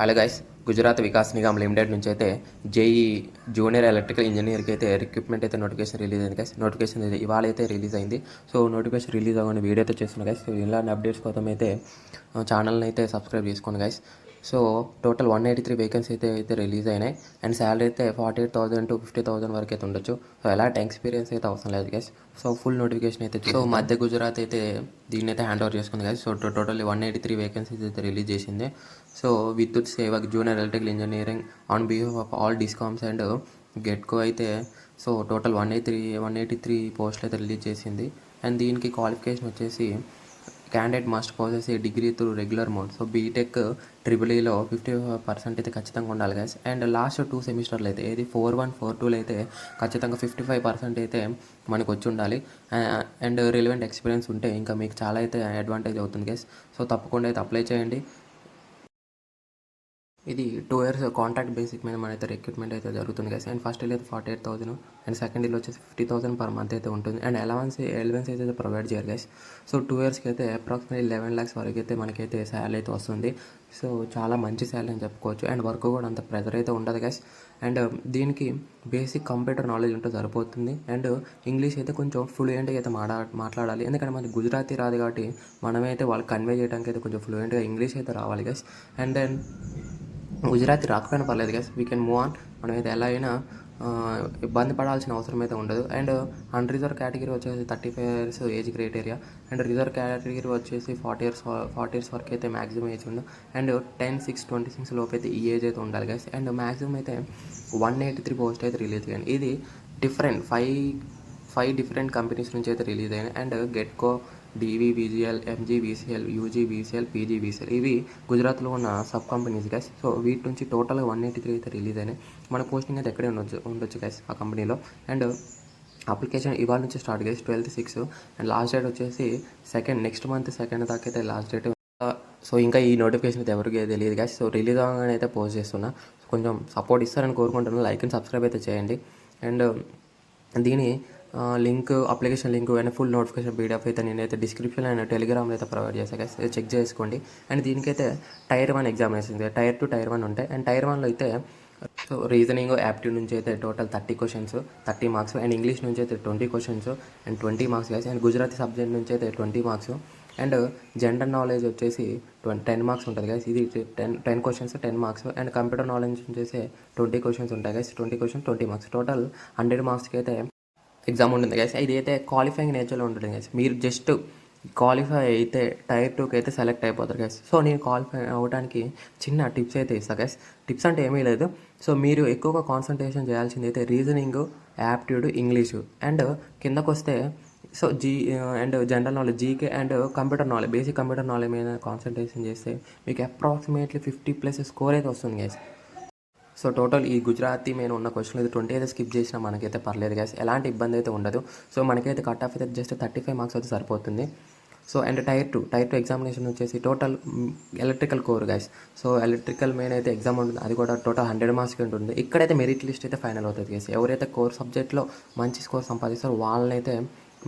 Hello guys, Gujarat Vikas Nigam limited నుంచి అయితే JEE junior electrical ఇంజనీర్కి అయితే రిక్రూట్మెంట్ అయితే నోటిఫికేషన్ రిలీజ్ అయింది గైస్. నోటిఫికేషన్ అయితే ఇవాళ అయితే రిలీజ్ అయింది. సో నోటిఫికేషన్ రిలీజ్ అవ్వని వీడియో అయితే చేస్తున్నాను గైస్. సో ఇలాంటి అప్డేట్స్ కోసం అయితే ఛానల్ని అయితే సబ్స్క్రైబ్ చేసుకోండి గైస్. సో టోటల్ 183 వేకెన్సీ అయితే రిలీజ్ అయినాయి. అండ్ శాలరీ అయితే 48,000 to 50,000 వరకు అయితే ఉండొచ్చు. సో ఎలాంటి ఎక్స్పీరియన్స్ అయితే అవసరం లేదు గైస్. సో ఫుల్ నోటిఫికేషన్ అయితే సో మధ్య గుజరాత్ అయితే దీన్ని అయితే హ్యాండ్ ఓవర్ చేసుకుంది గైస్. సో టోటల్లీ 183 వేకెన్సీస్ అయితే రిలీజ్ చేసింది. So Vidyut Sevak junior electrical engineering on behalf of all discoms and గెట్కో అయితే సో టోటల్ 183 పోస్టులు అయితే రిలీజ్ చేసింది. అండ్ దీనికి క్వాలిఫికేషన్ వచ్చేసి candidate must possess a degree through regular mode. So BTech ట్రిపుల్ఈలో 50% అయితే ఖచ్చితంగా ఉండాలి గైస్. అండ్ లాస్ట్ 2 సెమిస్టర్లు అయితే ఏది 4-1, 4-2లో అయితే ఖచ్చితంగా 55% అయితే మనకు వచ్చి ఉండాలి. అండ్ రిలవెంట్ ఎక్స్పీరియన్స్ ఉంటే ఇంకా మీకు చాలా అయితే అడ్వాంటేజ్ అవుతుంది గైస్. సో తప్పకుండా అయితే అప్లై చేయండి. ఇది 2 years కాంట్రాక్ట్ బేసిక్ మీద మనైతే రిక్రూట్మెంట్ అయితే జరుగుతుంది గైస్. అండ్ ఫస్ట్ ఇయర్ అయితే 48,000 అండ్ సెకండ్ ఇయర్ వచ్చేసి 50,000 పర్ మంత్ అయితే ఉంటుంది. అండ్ అలవెన్స్ అయితే ప్రొవైడ్ చేయాలి గైస్. సో 2 yearsకి అయితే అప్రాక్సిమేట్లీ 11 lakhs వరకు అయితే మనకైతే శాలరీ అయితే వస్తుంది. సో చాలా మంచి శాలరీ అని చెప్పుకోవచ్చు. అండ్ వర్క్ కూడా అంత ప్రెజర్ అయితే ఉండదు గైస్. అండ్ దీనికి బేసిక్ కంప్యూటర్ నాలెడ్జ్ ఉంటే సరిపోతుంది. అండ్ ఇంగ్లీష్ అయితే కొంచెం ఫ్లూయెంట్గా అయితే మాట్లాడాలి. ఎందుకంటే మనకి గుజరాతీ రాదు కాబట్టి మనమైతే వాళ్ళకి కన్వే చేయడానికి అయితే కొంచెం ఫ్లూయెంట్గా ఇంగ్లీష్ అయితే రావాలి గైస్. అండ్ దెన్ గుజరాతీ రాకపోయినా పర్లేదు guys, we can move on. మనమైతే ఎలా అయినా ఇబ్బంది పడాల్సిన అవసరం అయితే ఉండదు. అండ్ అన్రిజర్వ్ కేటగిరీ వచ్చేసి 35 years age criteria. And reserve category వచ్చేసి 40 years వరకు అయితే మ్యాక్సిమం ఏజ్ ఉండదు. అండ్ 10/6/26 లోపు అయితే ఈ ఏజ్ అయితే ఉండాలి గైస్. అండ్ మ్యాక్సిమం అయితే 183 పోస్ట్ అయితే రిలీజ్ అయ్యాయి. ఇది డిఫరెంట్ 5 డిఫరెంట్ కంపెనీస్ నుంచి అయితే రిలీజ్ అయినాయి. అండ్ గెట్కో, DVVGL, MGVCL, UGVCL, PGVCL ఇవి గుజరాత్లో ఉన్న సబ్ కంపెనీస్ గైస్. సో వీటి నుంచి టోటల్గా 183 అయితే రిలీజ్ అయినాయి. మన పోస్టింగ్ అయితే ఎక్కడే ఉండొచ్చు గైస్ ఆ కంపెనీలో. అండ్ అప్లికేషన్ ఇవాళ నుంచి start guys 12/6. And last date వచ్చేసి నెక్స్ట్ మంత్ 2nd దాకా అయితే లాస్ట్ డేట్. సో ఇంకా ఈ నోటిఫికేషన్ అయితే ఎవరికి తెలియదు గైస్. సో రిలీజ్ అవ్వగానే అయితే పోస్ట్ చేస్తున్నా. కొంచెం సపోర్ట్ ఇస్తారని కోరుకుంటున్నాను. లైక్ అండ్ సబ్స్క్రైబ్ అయితే చేయండి. అండ్ దీని application link and full notification PDF అయితే నేనైతే డిస్క్రిప్షన్ అండ్ టెలిగ్రామ్లో అయితే ప్రొవైడ్ చేశాను గైస్. చెక్ చేసుకోండి. అండ్ దీనికైతే Tier 1 ఎగ్జామినేషన్, Tier 2, Tier 1 ఉంటాయి. అండ్ Tier 1లో అయితే సో రీజనింగ్, యాప్టిట్యూడ్ నుంచి అయితే total 30 questions, 30 marks. And English నుంచి అయితే 20 questions and 20 marks guys. And Gujarati subject నుంచి అయితే 20 marks. అండ్ జనరల్ నాలెడ్జ్ వచ్చేసి 10 marks ఉంటుంది గైస్. ఇది 10 questions, 10 marks. And computer knowledge వచ్చేసి 20 questions ఉంటాయి గైస్. 20 questions, 20 marks. టోటల్ 100 marksకి అయితే ఎగ్జామ్ ఉంటుంది గైస్. ఇది అయితే క్వాలిఫైయింగ్ నేచర్లో ఉంటుంది గైస్. మీరు జస్ట్ క్వాలిఫై అయితే Tier 2కి అయితే సెలెక్ట్ అయిపోతారు గైస్. సో నేను క్వాలిఫై అవ్వడానికి చిన్న టిప్స్ అయితే ఇస్తాను గైస్. టిప్స్ అంటే ఏమీ లేదు. సో మీరు ఎక్కువగా కాన్సన్ట్రేషన్ చేయాల్సింది అయితే రీజనింగ్, యాప్టిట్యూడ్, ఇంగ్లీషు. అండ్ కిందకు వస్తే so and general knowledge, GK and computer knowledge, basic computer knowledge మీద కాన్సన్ట్రేషన్ చేస్తే మీకు అప్రాక్సిమేట్లీ 50+ స్కోర్ అయితే వస్తుంది గైస్. సో టోటల్ ఈ గుజరాతీ మీద ఉన్న క్వశ్చన్ అయితే 20 అయితే స్కిప్ చేసినా మనకైతే పర్లేదు గైస్. ఎలాంటి ఇబ్బంది అయితే ఉండదు. సో మనకైతే కట్ ఆఫ్ అయితే జస్ట్ 35 marks అయితే సరిపోతుంది. సో అండ్ Tier 2 ఎగ్జామినేషన్ వచ్చేసి total electrical core guys. So electrical main అయితే ఎగ్జామ్ ఉంటుంది. అది కూడా టోటల్ 100 marksకి ఉంటుంది. ఇక్కడైతే మెరిట్ లిస్ట్ అయితే ఫైనల్ అవుతుంది గైస్. ఎవరైతే కోర్ సబ్జెక్ట్లో మంచి స్కోర్ సంపాదిస్తారో వాళ్ళనైతే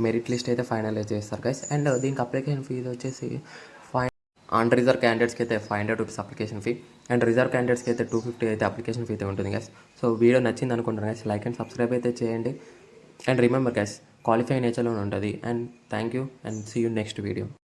మెరిట్ లిస్ట్ అయితే ఫైనలైజ్ చేస్తారు గైస్. అండ్ దీనికి అప్లికేషన్ ఫీజు వచ్చేసి అన్రిజర్వ్ క్యాండిడేట్స్కి అయితే 500 rupees application fee. And reserved క్యాండిడేట్స్కి అయితే 250 అయితే అప్లికేషన్ ఫీ అయితే ఉంటుంది గైస్. సో వీడియో నచ్చింది అనుకుంటున్నాను గైస్. లైక్ అండ్ సబ్స్క్రైబ్ అయితే చేయండి. అండ్ రిమెంబర్ గైస్, క్వాలిఫై నేచర్లో ఉంటుంది. And thank you and see you next video.